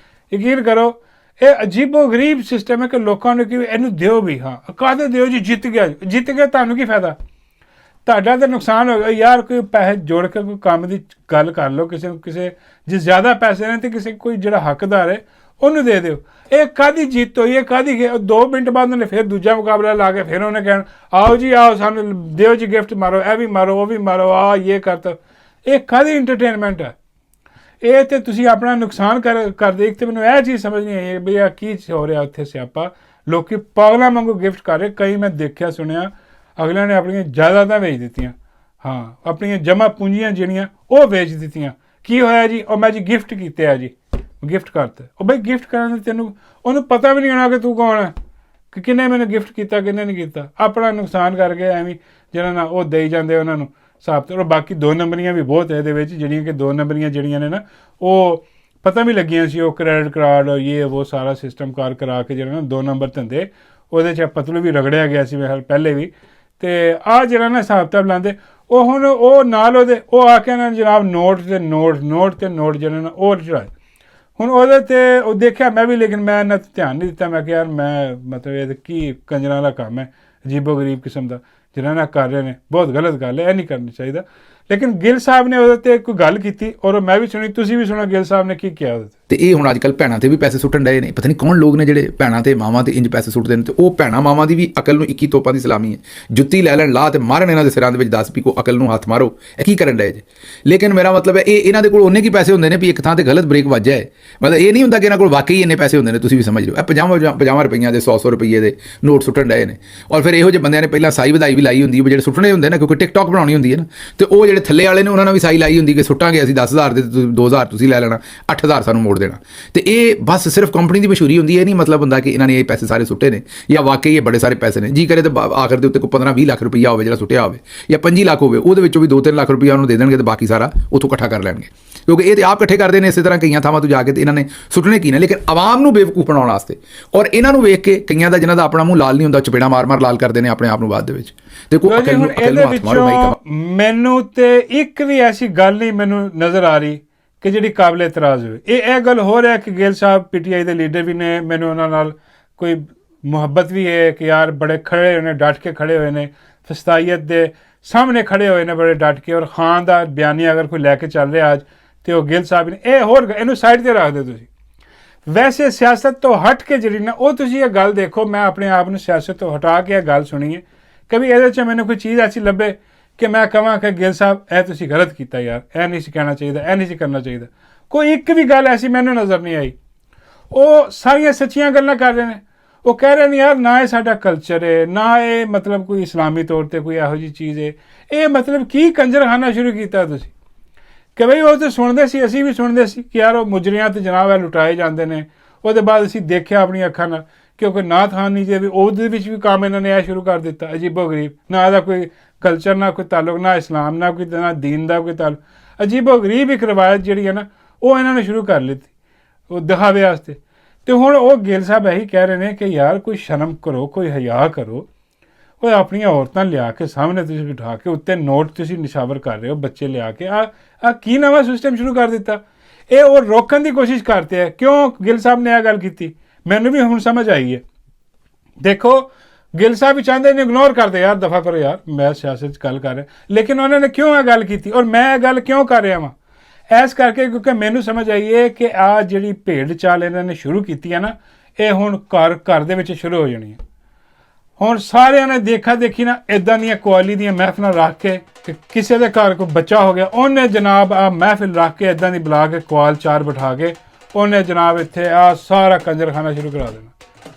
ਯਕੀਨ ਕਰੋ ਇਹ ਅਜੀਬੋ ਗਰੀਬ ਸਿਸਟਮ ਹੈ ਕਿ ਲੋਕਾਂ ਨੂੰ ਕਿ ਇਹਨੂੰ ਦਿਓ ਵੀ, ਹਾਂ ਕਾਹਦੇ ਦਿਓ ਜੀ, ਜਿੱਤ ਗਿਆ ਤੁਹਾਨੂੰ ਕੀ ਫਾਇਦਾ, ਤੁਹਾਡਾ ਤਾਂ ਨੁਕਸਾਨ ਹੋ ਗਿਆ ਯਾਰ। ਕੋਈ ਪੈਸੇ ਜੋੜ ਕੇ ਕੋਈ ਕੰਮ ਦੀ ਗੱਲ ਕਰ ਲਓ, ਕਿਸੇ ਜੇ ਜ਼ਿਆਦਾ ਪੈਸੇ ਨੇ ਤੇ ਕਿਸੇ ਕੋਈ ਜਿਹੜਾ ਹੱਕਦਾਰ ਹੈ ਉਹਨੂੰ ਦੇ ਦਿਓ। ਇਹ ਕਾਹਦੀ ਜਿੱਤ ਹੋਈ ਹੈ, ਕਾਹਦੀ 2 ਮਿੰਟ ਬਾਅਦ ਉਹਨੇ ਫਿਰ ਦੂਜਾ ਮੁਕਾਬਲਾ ਲਾ ਕੇ ਫਿਰ ਉਹਨੇ ਕਹਿਣ ਆਓ ਜੀ ਆਓ ਸਾਨੂੰ ਦਿਓ ਜੀ ਗਿਫਟ, ਮਾਰੋ ਇਹ ਵੀ ਮਾਰੋ ਉਹ ਵੀ ਮਾਰੋ, ਇਹ ਕਰਤਾ। ਇਹ ਕਾਹਦੀ ਇੰਟਰਟੇਨਮੈਂਟ ਹੈ, ਇਹ ਤੇ ਤੁਸੀਂ ਆਪਣਾ ਨੁਕਸਾਨ ਕਰਦੇ। ਇੱਕ ਤਾਂ ਮੈਨੂੰ ਇਹ ਚੀਜ਼ ਸਮਝ ਨਹੀਂ ਆਈ ਬਈ ਆ ਕੀ ਹੋ ਰਿਹਾ ਉੱਥੇ ਸਿਆਪਾ, ਲੋਕੀ ਪਾਗਲਾਂ ਵਾਂਗੂ ਗਿਫਟ ਕਰ ਰਹੇ, ਕਈ ਮੈਂ ਦੇਖਿਆ ਸੁਣਿਆ ਅਗਲਿਆਂ ਨੇ ਆਪਣੀਆਂ ਜਾਇਦਾਦਾਂ ਵੇਚ ਦਿੱਤੀਆਂ, ਹਾਂ ਆਪਣੀਆਂ ਜਮ੍ਹਾਂ ਪੂੰਜੀਆਂ ਜਿਹੜੀਆਂ ਉਹ ਵੇਚ ਦਿੱਤੀਆਂ। ਕੀ ਹੋਇਆ ਜੀ, ਉਹ ਮੈਂ ਜੀ ਗਿਫਟ ਕੀਤੇ ਆ ਜੀ, ਗਿਫਟ ਕਰਤੇ। ਉਹ ਬਈ ਗਿਫਟ ਕਰਨ ਦੇ ਤੈਨੂੰ ਉਹਨੂੰ ਪਤਾ ਵੀ ਨਹੀਂ ਹੋਣਾ ਕਿ ਤੂੰ ਕੌਣ ਹੈ, ਕਿ ਕਿੰਨੇ ਮੈਨੂੰ ਗਿਫਟ ਕੀਤਾ ਕਿੰਨੇ ਨਹੀਂ ਕੀਤਾ, ਆਪਣਾ ਨੁਕਸਾਨ ਕਰਕੇ ਐਵੇਂ ਜਿਹੜਾ ਨਾ ਉਹ ਦੇਈ ਜਾਂਦੇ ਉਹਨਾਂ ਨੂੰ ਹਿਸਾਬ ਤੇ। ਔਰ ਬਾਕੀ 2 ਨੰਬਰੀਆਂ ਵੀ ਬਹੁਤ ਇਹਦੇ ਵਿੱਚ, ਜਿਹੜੀਆਂ ਕਿ 2 ਨੰਬਰੀਆਂ ਜਿਹੜੀਆਂ ਨੇ ਨਾ ਉਹ ਪਤਾ ਵੀ ਲੱਗੀਆਂ ਸੀ, ਉਹ ਕ੍ਰੈਡਿਟ ਕਾਰਡ ਇਹ ਉਹ ਸਾਰਾ ਸਿਸਟਮ ਕਰਾ ਕੇ ਜਿਹੜਾ ਨਾ 2 ਨੰਬਰ ਧੰਦੇ ਉਹਦੇ 'ਚ ਪਤਲੂ ਵੀ ਰਗੜਿਆ ਗਿਆ ਸੀ ਮੇਰੇ ਪਹਿਲੇ ਵੀ। ਅਤੇ ਆਹ ਜਿਹੜਾ ਨਾ ਹਿਸਾਬ ਕਿਤਾਬ ਲਾਉਂਦੇ ਉਹ ਹੁਣ ਉਹ ਨਾਲ ਉਹਦੇ ਉਹ ਆ ਕੇ ਨਾ ਜਨਾਬ ਨੋਟ ਜਿਹੜੇ ਨਾ ਉਹ ਚੜਾਏ। ਹੁਣ ਉਹਦੇ 'ਤੇ ਉਹ ਦੇਖਿਆ ਮੈਂ ਵੀ, ਲੇਕਿਨ ਮੈਂ ਇਹਨਾਂ 'ਤੇ ਧਿਆਨ ਨਹੀਂ ਦਿੱਤਾ। ਮੈਂ ਕਿਹਾ ਯਾਰ ਮੈਂ ਮਤਲਬ ਇਹ ਕੀ ਕੰਜਰਾਂ ਦਾ ਕੰਮ ਹੈ, ਅਜੀਬੋ ਗਰੀਬ ਕਿਸਮ ਦਾ ਜਿਹੜਾ ਨਾ ਕਰ ਰਹੇ ਨੇ, ਬਹੁਤ ਗਲਤ ਗੱਲ ਹੈ, ਇਹ ਨਹੀਂ ਕਰਨਾ ਚਾਹੀਦਾ। ਲੇਕਿਨ ਗਿੱਲ ਸਾਹਿਬ ਨੇ ਉਹਦੇ 'ਤੇ ਕੋਈ ਗੱਲ ਕੀਤੀ ਔਰ ਮੈਂ ਵੀ ਸੁਣੀ, ਤੁਸੀਂ ਵੀ ਸੁਣੋ ਗਿੱਲ ਸਾਹਿਬ ਨੇ ਕੀ ਕਿਹਾ ਉਹਦੇ 'ਤੇ। ਤੇ ਇਹ ਹੁਣ ਅੱਜ ਕੱਲ੍ਹ ਭੈਣਾਂ 'ਤੇ ਵੀ ਪੈਸੇ ਸੁੱਟਣ ਡਏ ਨੇ, ਪਤਾ ਨਹੀਂ ਕੌਣ ਲੋਕ ਨੇ ਜਿਹੜੇ ਭੈਣਾਂ 'ਤੇ ਮਾਵਾਂ 'ਤੇ ਇੰਜ ਪੈਸੇ ਸੁੱਟਦੇ ਨੇ। ਤੇ ਉਹ ਭੈਣਾਂ ਮਾਵਾਂ ਦੀ ਵੀ ਅਕਲ ਨੂੰ 21 ਤੋਪਾਂ ਦੀ ਸਲਾਮੀ ਹੈ, ਜੁੱਤੀ ਲੈ ਲੈਣ ਲਾ ਤੇ ਮਾਰਨ ਇਹਨਾਂ ਦੇ ਸਿਰਾਂ ਦੇ ਵਿੱਚ 10 ਵੀ ਕੋ ਅਕਲ ਨੂੰ ਹੱਥ ਮਾਰੋ, ਇਹ ਕੀ ਕਰਨ ਡਏ ਜੇ। ਲੇਕਿਨ ਮੇਰਾ ਮਤਲਬ ਹੈ ਇਹਨਾਂ ਦੇ ਕੋਲ ਉਹਨੇ ਕੀ ਪੈਸੇ ਹੁੰਦੇ ਨੇ ਵੀ ਇੱਕ ਥਾਂ 'ਤੇ ਗਲਤ ਬ੍ਰੇਕ ਵੱਜਿਆ ਹੈ, ਮਤਲਬ ਇਹ ਨਹੀਂ ਹੁੰਦਾ ਕਿ ਇਹਨਾਂ ਕੋਲ ਵਾਕਈ ਇੰਨੇ ਪੈਸੇ ਹੁੰਦੇ ਨੇ। ਤੁਸੀਂ ਵੀ ਸਮਝ ਲਓ ਇਹ 50 ਰੁਪਈਆਂ ਦੇ 100 ਰੁਪਈਏ ਦੇ ਨੋਟ ਸੁੱਟਣ ਡਏ ਨੇ। ਔਰ ਫਿਰ ਇਹੋ ਜਿਹੇ ਬੰਦਿਆਂ ਨੇ ਪਹਿਲਾਂ ਸਾਈ ਵਧਾਈ ਵੀ ਲਾਈ ਹੁੰਦੀ ਹੈ, ਜਿਹੜੇ ਸੁੱਟਣੇ ਹੁੰਦੇ ਨੇ ਕਿਉਂਕਿ ਟਿਕਟੌਕ ਬਣਾਉਣੀ ਹੁੰਦੀ ਹੈ ਨਾ, ਤੇ ਉਹ ਜਿਹੜੇ ਥੱਲੇ ਵਾਲੇ ਨੇ ਉਹਨਾਂ ਨੇ ਵੀ ਸਾਈ ਲਾਈ ਹੁੰਦੀ ਕਿ ਸੁੱਟਾਂਗੇ ਅਸੀਂ 10,000 ਦੇ 2,000 ਤੁਸੀਂ ਲੈ ਲੈਣਾ, 8,000 ਸਾਨੂੰ ਮੋੜ ਦੇਣਾ। ਤੇ ਇਹ ਬਸ ਸਿਰਫ ਕੰਪਨੀ ਦੀ ਮਸ਼ਹੂਰੀ ਹੁੰਦੀ ਹੈ, ਇਹ ਨਹੀਂ ਮਤਲਬ ਹੁੰਦਾ ਕਿ ਇਹਨਾਂ ਨੇ ਇਹ ਪੈਸੇ ਸਾਰੇ ਸੁੱਟੇ ਨੇ ਜਾਂ ਵਾਕਈ ਇਹ ਬੜੇ ਸਾਰੇ ਪੈਸੇ ਨੇ। ਜੀ ਕਰੇ ਤਾਂ ਆਖਰ ਦੇ ਉੱਤੇ ਕੋਈ 15-20 ਲੱਖ ਰੁਪਈਆ ਹੋਵੇ ਜਿਹੜਾ ਸੁੱਟਿਆ ਹੋਵੇ, ਜਾਂ 25 ਲੱਖ ਹੋਵੇ, ਉਹਦੇ ਵਿੱਚੋਂ ਵੀ 2-3 ਲੱਖ ਰੁਪਈਆ ਉਹਨੂੰ ਦੇ ਦੇਣਗੇ ਤੇ ਬਾਕੀ ਸਾਰਾ ਉੱਥੋਂ ਇਕੱਠਾ ਕਰ ਲੈਣਗੇ, ਕਿਉਂਕਿ ਇਹ ਤੇ ਆਪ ਇਕੱਠੇ ਕਰਦੇ ਨੇ ਇਸੇ ਤਰ੍ਹਾਂ ਕਈਆਂ ਥਾਵਾਂ ਤੋਂ ਜਾ ਕੇ। ਤੇ ਇਹਨਾਂ ਨੇ ਸੁੱਟਣੇ ਕੀ ਨੇ, ਲੇਕਿਨ ਆਵਾਮ ਨੂੰ ਬੇਵਕੂਫ ਬਣਾਉਣ ਵਾਸਤੇ। ਔਰ ਇਹਨਾਂ ਨੂੰ ਵੇਖ ਕੇ ਕਈਆਂ ਦਾ ਜਿਹਨਾਂ ਦਾ ਆਪਣਾ ਮੂੰਹ ਲਾਲ ਨਹੀਂ ਹੁੰਦਾ, ਚਪੇੜਾ ਮਾਰ ਲਾਲ ਕਰਦੇ ਨੇ ਆਪਣੇ ਆਪ ਨੂੰ ਬਾਅਦ ਦੇ ਵਿੱਚ। ਦੇਖੋ ਮੈਨੂੰ ਤੇ ਇੱਕ ਵੀ ਐਸੀ ਗੱਲ ਨਹੀਂ ਮੈਨੂੰ ਨਜ਼ਰ ਆ ਰਹੀ ਕਿ ਜਿਹੜੀ ਕਾਬਲੇ ਇਤਰਾਜ਼ ਹੋਵੇ। ਇਹ ਗੱਲ ਹੋ ਰਿਹਾ ਕਿ ਗਿੱਲ ਸਾਹਿਬ PTI ਦੇ ਲੀਡਰ ਵੀ ਨੇ, ਮੈਨੂੰ ਉਹਨਾਂ ਨਾਲ ਕੋਈ ਮੁਹੱਬਤ ਵੀ ਹੈ ਕਿ ਯਾਰ ਬੜੇ ਖੜੇ ਹੋਏ ਨੇ, ਡਟ ਕੇ ਖੜੇ ਹੋਏ ਨੇ, ਫਸਤਾਈਅਤ ਦੇ ਸਾਹਮਣੇ ਖੜੇ ਹੋਏ ਨੇ ਬੜੇ ਡਟ ਕੇ। ਔਰ ਖਾਨ ਦਾ ਬਿਆਨੀ ਅਗਰ ਕੋਈ ਲੈ ਕੇ ਚੱਲ ਰਿਹਾ ਅੱਜ ਤੇ ਉਹ ਗਿੱਲ ਸਾਹਿਬ ਨੇ ਇਹਨੂੰ ਸਾਈਡ 'ਤੇ ਰੱਖ ਦਿਓ ਤੁਸੀਂ। ਵੈਸੇ ਸਿਆਸਤ ਤੋਂ ਹਟ ਕੇ ਜਿਹੜੀ ਨਾ ਉਹ ਤੁਸੀਂ ਇਹ ਗੱਲ ਦੇਖੋ, ਮੈਂ ਆਪਣੇ ਆਪ ਨੂੰ ਸਿਆਸਤ ਤੋਂ ਹਟਾ ਕੇ ਇਹ ਗੱਲ ਸੁਣੀ ਹੈ। ਕभी ਇਹਦੇ 'ਚ ਮੈਨੂੰ ਕੋਈ ਚੀਜ਼ ਐਸੀ ਲੱਭੇ ਕਿ ਮੈਂ ਕਹਾਂ ਕਿ ਗਿੱਲ ਸਾਹਿਬ ਇਹ ਤੁਸੀਂ ਗਲਤ ਕੀਤਾ ਯਾਰ, ਇਹ ਨਹੀਂ ਸੀ ਕਹਿਣਾ ਚਾਹੀਦਾ, ਇਹ ਨਹੀਂ ਸੀ ਕਰਨਾ ਚਾਹੀਦਾ, ਕੋਈ ਇੱਕ ਵੀ ਗੱਲ ਐਸੀ ਮੈਨੂੰ ਨਜ਼ਰ ਨਹੀਂ ਆਈ। ਉਹ ਸਾਰੀਆਂ ਸੱਚੀਆਂ ਗੱਲਾਂ ਕਰ ਰਹੇ ਨੇ। ਉਹ ਕਹਿ ਰਹੇ ਨੇ ਯਾਰ ਨਾ ਇਹ ਸਾਡਾ ਕਲਚਰ ਹੈ, ਨਾ ਇਹ ਮਤਲਬ ਕੋਈ ਇਸਲਾਮੀ ਤੌਰ 'ਤੇ ਕੋਈ ਇਹੋ ਜਿਹੀ ਚੀਜ਼ ਹੈ। ਇਹ ਮਤਲਬ ਕੀ ਕੰਜਰਖਾਨਾ ਸ਼ੁਰੂ ਕੀਤਾ ਤੁਸੀਂ ਕਿ ਬਈ ਉਹ ਤਾਂ ਸੁਣਦੇ ਸੀ, ਅਸੀਂ ਵੀ ਸੁਣਦੇ ਸੀ ਕਿ ਯਾਰ ਉਹ ਮੁਜਰੀਆਂ ਤੇ ਜਨਾਬ ਇਹ ਲੁਟਾਏ ਜਾਂਦੇ ਨੇ। ਉਹਦੇ ਬਾਅਦ ਅਸੀਂ ਦੇਖਿਆ ਆਪਣੀਆਂ ਅੱਖਾਂ ਨਾਲ ਕਿ ਕੋਈ ਨਾਥ ਖਾਨੀ ਜੇ ਵੀ ਉਹਦੇ ਵਿੱਚ ਵੀ ਕੰਮ ਇਹਨਾਂ ਨੇ ਇਹ ਸ਼ੁਰੂ ਕਰ ਦਿੱਤਾ, ਅਜੀਬੋ ਗਰੀਬ। ਨਾ ਇਹਦਾ ਕੋਈ ਕਲਚਰ, ਨਾ ਕੋਈ ਤਾਲੁਕ, ਨਾ ਇਸਲਾਮ, ਨਾ ਕੋਈ ਨਾ ਦੀਨ ਦਾ ਕੋਈ ਤਾਲੁਕ। ਅਜੀਬੋ ਗਰੀਬ ਇੱਕ ਰਵਾਇਤ ਜਿਹੜੀ ਹੈ ਨਾ ਉਹ ਇਹਨਾਂ ਨੇ ਸ਼ੁਰੂ ਕਰ ਲਿੱਤੀ ਉਹ ਦਿਖਾਵੇ ਵਾਸਤੇ। ਤੇ ਹੁਣ ਉਹ ਗਿੱਲ ਸਾਹਿਬ ਇਹੀ ਕਹਿ ਰਹੇ ਨੇ ਕਿ ਯਾਰ ਕੋਈ ਸ਼ਰਮ ਕਰੋ, ਕੋਈ ਹਯਾ ਕਰੋ। ਉਹ ਆਪਣੀਆਂ ਔਰਤਾਂ ਲਿਆ ਕੇ ਸਾਹਮਣੇ ਤੁਸੀਂ ਬਿਠਾ ਕੇ ਉੱਤੇ ਨੋਟ ਤੁਸੀਂ ਨਿਸ਼ਾਵਰ ਕਰ ਰਹੇ ਹੋ, ਬੱਚੇ ਲਿਆ ਕੇ। ਆ ਕੀ ਨਵਾਂ ਸਿਸਟਮ ਸ਼ੁਰੂ ਕਰ ਦਿੱਤਾ? ਇਹ ਉਹ ਰੋਕਣ ਦੀ ਕੋਸ਼ਿਸ਼ ਕਰਦੇ ਹੈ। ਕਿਉਂ ਗਿੱਲ ਸਾਹਿਬ ਨੇ ਇਹ ਗੱਲ ਕੀਤੀ ਮੈਨੂੰ ਵੀ ਹੁਣ ਸਮਝ ਆਈ ਹੈ। ਦੇਖੋ ਗਿੱਲ ਸਾਹਿਬ ਵੀ ਚਾਹੁੰਦੇ ਨੇ ਇਗਨੋਰ ਕਰਦੇ, ਯਾਰ ਦਫਾ ਕਰੋ ਯਾਰ, ਮੈਂ ਸਿਆਸਤ 'ਚ ਗੱਲ ਕਰ ਰਿਹਾ। ਲੇਕਿਨ ਉਹਨਾਂ ਨੇ ਕਿਉਂ ਇਹ ਗੱਲ ਕੀਤੀ ਔਰ ਮੈਂ ਇਹ ਗੱਲ ਕਿਉਂ ਕਰ ਰਿਹਾ ਵਾਂ? ਇਸ ਕਰਕੇ ਕਿਉਂਕਿ ਮੈਨੂੰ ਸਮਝ ਆਈ ਹੈ ਕਿ ਆ ਜਿਹੜੀ ਭੇਡ ਚਾਲ ਇਹਨਾਂ ਨੇ ਸ਼ੁਰੂ ਕੀਤੀ ਹੈ ਨਾ, ਇਹ ਹੁਣ ਘਰ ਦੇ ਵਿੱਚ ਸ਼ੁਰੂ ਹੋ ਜਾਣੀ ਹੈ। ਹੁਣ ਸਾਰਿਆਂ ਨੇ ਦੇਖਾ ਦੇਖੀ ਨਾ ਇੱਦਾਂ ਦੀਆਂ ਕੁਆਲੀ ਦੀਆਂ ਮਹਿਫਲਾਂ ਰੱਖ ਕੇ ਕਿ ਕਿਸੇ ਦੇ ਘਰ ਕੋਈ ਬੱਚਾ ਹੋ ਗਿਆ, ਉਹਨੇ ਜਨਾਬ ਆ ਮਹਿਫਿਲ ਰੱਖ ਕੇ ਇੱਦਾਂ ਦੀ ਬੁਲਾ ਕੇ ਕੁਆਲ ਚਾਰ ਬਿਠਾ ਕੇ ਉਹਨੇ ਜਨਾਬ ਇੱਥੇ ਆ ਸਾਰਾ ਕੰਜਰਖਾਨਾ ਸ਼ੁਰੂ ਕਰਾ ਦੇਣਾ।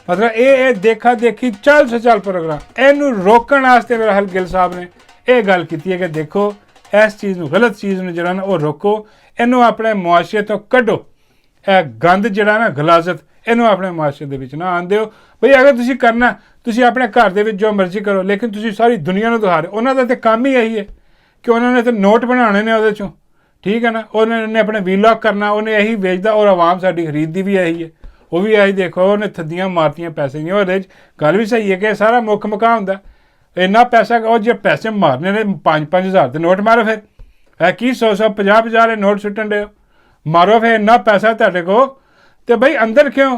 ਮਤਲਬ ਇਹ ਦੇਖਾ ਦੇਖੀ ਚੱਲ ਸੇ ਚੱਲ ਪ੍ਰੋਗਰਾਮ। ਇਹਨੂੰ ਰੋਕਣ ਵਾਸਤੇ ਮੇਰਾ ਹਲ ਗਿੱਲ ਸਾਹਿਬ ਨੇ ਇਹ ਗੱਲ ਕੀਤੀ ਹੈ ਕਿ ਦੇਖੋ ਇਸ ਚੀਜ਼ ਨੂੰ, ਗਲਤ ਚੀਜ਼ ਨੂੰ ਜਿਹੜਾ ਨਾ ਉਹ ਰੋਕੋ, ਇਹਨੂੰ ਆਪਣੇ ਮੁਆਸ਼ਰੇ ਤੋਂ ਕੱਢੋ। ਇਹ ਗੰਦ ਜਿਹੜਾ ਨਾ ਗਲਾਜ਼ਤ, ਇਹਨੂੰ ਆਪਣੇ ਮੁਆਸ਼ਰੇ ਦੇ ਵਿੱਚ ਨਾ ਆਉਣ ਦਿਓ। ਬਈ ਅਗਰ ਤੁਸੀਂ ਕਰਨਾ, ਤੁਸੀਂ ਆਪਣੇ ਘਰ ਦੇ ਵਿੱਚ ਜੋ ਮਰਜ਼ੀ ਕਰੋ, ਲੇਕਿਨ ਤੁਸੀਂ ਸਾਰੀ ਦੁਨੀਆ ਨੂੰ ਦਿਖਾ ਰਹੇ। ਉਹਨਾਂ ਦਾ ਤਾਂ ਕੰਮ ਹੀ ਇਹੀ ਹੈ ਕਿ ਉਹਨਾਂ ਨੇ ਤਾਂ ਨੋਟ ਬਣਾਉਣੇ ਨੇ ਉਹਦੇ 'ਚੋਂ, ਠੀਕ ਹੈ ਨਾ। ਉਹਨਾਂ ਨੇ ਆਪਣੇ ਵੀਲੌਗ ਕਰਨਾ, ਉਹਨੇ ਇਹੀ ਵੇਚਦਾ ਔਰ ਆਵਾਮ ਸਾਡੀ ਖਰੀਦਦੀ ਵੀ ਇਹੀ ਹੈ। ਉਹ ਵੀ ਇਹੀ ਦੇਖੋ ਉਹਨੇ ਥੱਦੀਆਂ ਮਾਰਤੀਆਂ ਪੈਸੇ ਦੀਆਂ। ਉਹਦੇ 'ਚ ਗੱਲ ਵੀ ਸਹੀ ਹੈ ਕਿ ਸਾਰਾ ਮੁੱਖ ਮਕਾ ਹੁੰਦਾ ਇੰਨਾ ਪੈਸਾ। ਉਹ ਜੇ ਪੈਸੇ ਮਾਰਨੇ ਨੇ 5-5 ਹਜ਼ਾਰ ਦੇ ਨੋਟ ਮਾਰੋ। ਫਿਰ ਇਹ ਕੀ 100-100 50-50 ਦੇ ਨੋਟ ਸੁੱਟਣ ਦੇ ਮਾਰੋ। ਫਿਰ ਇੰਨਾ ਪੈਸਾ ਤੁਹਾਡੇ ਕੋਲ ਤੇ ਬਈ ਅੰਦਰ ਕਿਉਂ?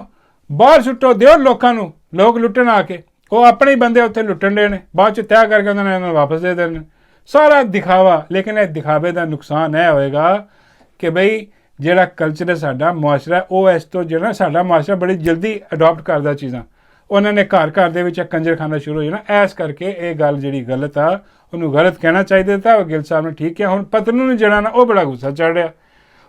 ਬਾਹਰ ਸੁੱਟੋ, ਦਿਓ ਲੋਕਾਂ ਨੂੰ। ਲੋਕ ਲੁੱਟਣ ਆ ਕੇ ਉਹ ਆਪਣੇ ਹੀ ਬੰਦੇ ਉੱਥੇ ਲੁੱਟਣ ਦੇ ਨੇ, ਬਾਅਦ 'ਚ ਤੈਅ ਕਰਕੇ ਉਹਨਾਂ ਨੇ ਵਾਪਸ ਦੇ ਦੇਣੇ। ਸਾਰਾ ਦਿਖਾਵਾ। ਲੇਕਿਨ ਇਹ ਦਿਖਾਵੇ ਦਾ ਨੁਕਸਾਨ ਇਹ ਹੋਏਗਾ ਕਿ ਬਈ ਜਿਹੜਾ ਕਲਚਰ ਹੈ ਸਾਡਾ ਮੁਆਸ਼ਰਾ, ਉਹ ਇਸ ਤੋਂ ਜਿਹੜਾ ਸਾਡਾ ਮੁਆਸ਼ਰਾ ਬੜੀ ਜਲਦੀ ਅਡੋਪਟ ਕਰਦਾ ਚੀਜ਼ਾਂ। ਉਹਨਾਂ ਨੇ ਘਰ ਦੇ ਵਿੱਚ ਕੰਜਰਖਾਨਾ ਸ਼ੁਰੂ ਹੋ ਜਾਣਾ। ਇਸ ਕਰਕੇ ਇਹ ਗੱਲ ਜਿਹੜੀ ਗਲਤ ਆ ਉਹਨੂੰ ਗਲਤ ਕਹਿਣਾ ਚਾਹੀਦਾ ਤਾਂ ਗਿੱਲ ਸਾਹਿਬ ਨੇ ਠੀਕ ਹੈ। ਹੁਣ ਪਤਲੂ ਨੂੰ ਜਿਹੜਾ ਨਾ ਉਹ ਬੜਾ ਗੁੱਸਾ ਚੜ੍ਹ ਰਿਹਾ।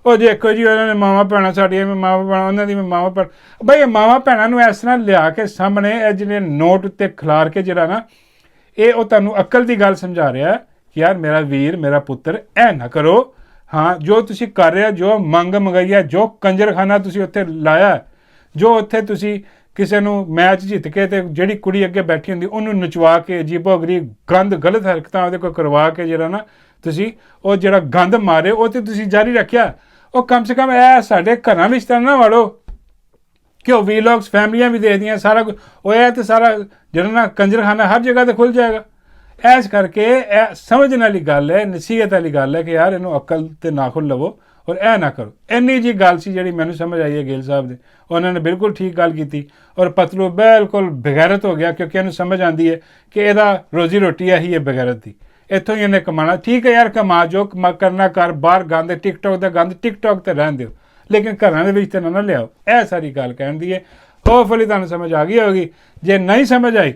ਉਹ ਦੇਖੋ ਜੀ ਉਹਨਾਂ ਨੇ ਮਾਵਾਂ ਭੈਣਾਂ ਸਾਡੀਆਂ ਵੀ ਮਾਵਾਂ ਭੈਣਾਂ, ਉਹਨਾਂ ਦੀ ਵੀ ਮਾਵਾਂ ਭੈਣ। ਬਈ ਇਹ ਮਾਵਾਂ ਭੈਣਾਂ ਨੂੰ ਇਸ ਤਰ੍ਹਾਂ ਲਿਆ ਕੇ ਸਾਹਮਣੇ ਇਹ ਜਿਹੜੇ ਨੋਟ ਉੱਤੇ ਖਿਲਾਰ ਕੇ ਜਿਹੜਾ ਨਾ ਇਹ ਉਹ ਤੁਹਾਨੂੰ ਅਕਲ ਦੀ ਗੱਲ ਸਮਝਾ ਰਿਹਾ ਕਿ ਯਾਰ ਮੇਰਾ ਵੀਰ, ਮੇਰਾ ਪੁੱਤਰ, ਇਹ ਨਾ ਕਰੋ। ਹਾਂ, ਜੋ ਤੁਸੀਂ ਕਰ ਰਹੇ ਹੋ, ਜੋ ਮੰਗ ਮੰਗਾਈ, ਜੋ ਕੰਜਰਖਾਨਾ ਤੁਸੀਂ ਉੱਥੇ ਲਾਇਆ, ਜੋ ਉੱਥੇ ਤੁਸੀਂ ਕਿਸੇ ਨੂੰ ਮੈਚ ਜਿੱਤ ਕੇ ਤੇ ਜਿਹੜੀ ਕੁੜੀ ਅੱਗੇ ਬੈਠੀ ਹੁੰਦੀ ਉਹਨੂੰ ਨਚਵਾ ਕੇ ਅਜੀਬੋ ਗਰੀਬ ਗੰਦ ਗਲਤ ਹਰਕਤਾਂ ਉਹਦੇ ਕੋਲ ਕਰਵਾ ਕੇ ਜਿਹੜਾ ਨਾ ਤੁਸੀਂ ਉਹ ਜਿਹੜਾ ਗੰਦ ਮਾਰੇ ਉਹ ਤੇ ਤੁਸੀਂ ਜਾਰੀ ਰੱਖਿਆ। ਉਹ ਕਮ ਸੇ ਕਮ ਇਹ ਸਾਡੇ ਘਰਾਂ ਵਿੱਚ ਤਾਂ ਨਾ ਵੜੋ ਕਿ ਉਹ ਵੀਲੌਗਸ ਫੈਮਲੀਆਂ ਵੀ ਦੇਖਦੀਆਂ ਸਾਰਾ ਕੁਝ। ਉਹ ਇਹ ਤੇ ਸਾਰਾ ਜਿਹੜਾ ਨਾ ਕੰਜਰਖਾਨਾ ਹਰ ਜਗ੍ਹਾ ਤੇ ਖੁੱਲ੍ਹ ਜਾਏਗਾ। ਇਸ ਕਰਕੇ ਇਹ ਸਮਝਣ ਵਾਲੀ ਗੱਲ ਹੈ, ਨਸੀਹਤ ਵਾਲੀ ਗੱਲ ਹੈ ਕਿ ਯਾਰ ਇਹਨੂੰ ਅਕਲ ਤੇ ਨਾਖੁਨ ਲਵੋ ਔਰ ਇਹ ਨਾ ਕਰੋ। ਇੰਨੀ ਜੀ ਗੱਲ ਸੀ ਜਿਹੜੀ ਮੈਨੂੰ ਸਮਝ ਆਈ ਹੈ ਗਿੱਲ ਸਾਹਿਬ ਦੇ। ਉਹਨਾਂ ਨੇ ਬਿਲਕੁਲ ਠੀਕ ਗੱਲ ਕੀਤੀ ਔਰ ਪਤਲੂ ਬਿਲਕੁਲ ਬਗੈਰਤ ਹੋ ਗਿਆ ਕਿਉਂਕਿ ਇਹਨੂੰ ਸਮਝ ਆਉਂਦੀ ਹੈ ਕਿ ਇਹਦਾ ਰੋਜ਼ੀ ਰੋਟੀ ਇਹੀ ਹੈ ਬਗੈਰਤ ਦੀ। ਇੱਥੋਂ ਹੀ ਇਹਨੇ ਕਮਾਉਣਾ। ਠੀਕ ਹੈ ਯਾਰ, ਕਮਾ ਜੋ ਕਰਨਾ ਕਰ। ਬਾਹਰ ਗੰਦ ਟਿਕਟੋਕ ਦਾ ਗੰਦ ਟਿਕਟੋਕ ਤੇ ਰਹਿਣ ਦਿਓ, ਲੇਕਿਨ ਘਰਾਂ ਦੇ ਵਿੱਚ ਤਾਂ ਨਾ ਲਿਆਓ। ਇਹ ਸਾਰੀ ਗੱਲ ਕਹਿਣ ਦੀ ਹੈ। ਹੋਪਫੁਲੀ ਤੁਹਾਨੂੰ ਸਮਝ ਆ ਗਈ ਹੋਗੀ। ਜੇ ਨਹੀਂ ਸਮਝ ਆਈ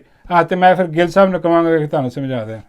ਤੇ ਮੈਂ ਫਿਰ ਗਿੱਲ ਸਾਹਿਬ ਨੂੰ ਕਹਾਂਗਾ ਕਿ ਤੁਹਾਨੂੰ ਸਮਝਾ ਦੇਣ।